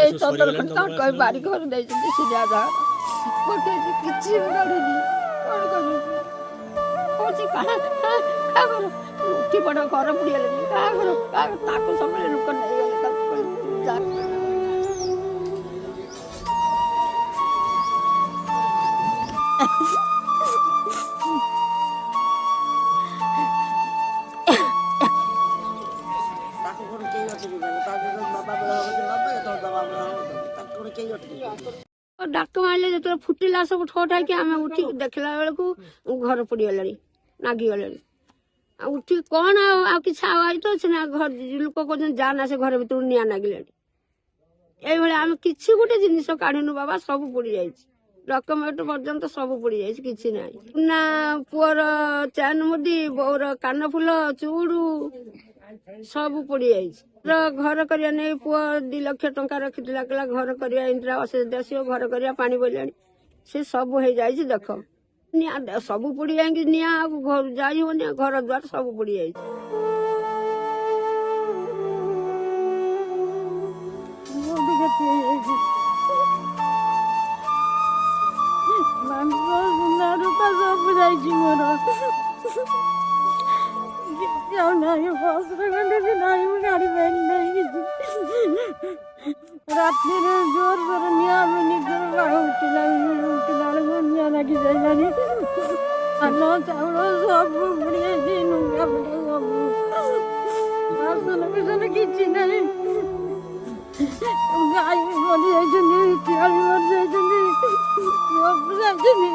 ଏଇ 15 ଖଣ୍ଡ ତାଙ୍କ ବାରି ଘର ଦେଇଛନ୍ତି ସିଧା ଯାହାର ପକେଇଛି କିଛି ମିଳୁନି କ'ଣ କରିବି କହୁଛି କାହା ଘର ଉଠି ପଡ଼ ଘର ପଡ଼ିଗଲେଣି କାହା ଘର ତାକୁ ସବୁବେଳେ ଲୋକ ନେଇଗଲେ ତାକୁ ଡାକ ମାରିଲେ ଯେତେବେଳେ ଫୁଟିଲା ସବୁ ଠୋଠାଇକି ଆମେ ଉଠିକି ଦେଖିଲା ବେଳକୁ ଘର ପଡ଼ିଗଲାଣି ନାଗିଗଲାଣି ଆଉ ଉଠିକି କ'ଣ ଆଉ କିଛି ଆୱାଜ ତ ଅଛି ନା ଘର ଲୋକ କହୁଛନ୍ତି ଯା ନା ସେ ଘର ଭିତରୁ ନିଆଁ ନାଗିଲାଣି ଏଇଭଳିଆ ଆମେ କିଛି ଗୋଟେ ଜିନିଷ କାଢିନୁ ବାବା ସବୁ ପୋଡ଼ି ଯାଇଛି ଡକ୍ୟୁମେଣ୍ଟ ପର୍ଯ୍ୟନ୍ତ ସବୁ ପୋଡ଼ି ଯାଇଛି କିଛି ନାହିଁ ନା ପୁଅର ଚେନ୍ ମୁଦି ବୋଉର କାନଫୁଲ ଚୁଡୁ ସବୁ ପୋଡ଼ି ଯାଇଛି ଘର କରିବା ନେଇ ପୁଅ 2 ଲକ୍ଷ ଟଙ୍କା ରଖିଥିଲା କହିଲା ଘର କରିବା ଇନ୍ଦିରା ଆବାସ ଆସିବ ଘର କରିବା ପାଣି ବୋଇଲାଣି ସେ ସବୁ ହେଇଯାଇଛି ଦେଖ ନିଆଁ ସବୁ ପୋଡ଼ି ଯାଇକି ନିଆଁ ଆଉ ଯାଇ ହବନି ଘର ଦ୍ୱାର ସବୁ ପୋଡ଼ି ଯାଇଛି ସବୁ ଯାଇଛି ମୋର ଆଉ ନାହିଁ ବସରେ ଗଲେ ବି ନାହିଁ ମୁଁ ଗାଡ଼ି ପାଇନି ନାହିଁ କିଛି ରାତିରେ ଜୋର ଜୋର ନିଆଁ ଆମେ ନିଜର ବାଘ ଉଠିଲା ବେଳକୁ ନିଆଁ ଲାଗି ଯାଇଲାଣି ଧାନ ଚାଉଳ ସବୁ ପୋଡ଼ି ଯାଇଛି ଲୁଙ୍ଗା ଫୁଙ୍ଗା ସବୁ ବାସନ କୁସନ କିଛି ନାହିଁ ଗାଈ ମରି ଯାଇଛନ୍ତି ଚିଆଳି ମରି ଯାଇଛନ୍ତି ସବୁ ଯାଇଛନ୍ତି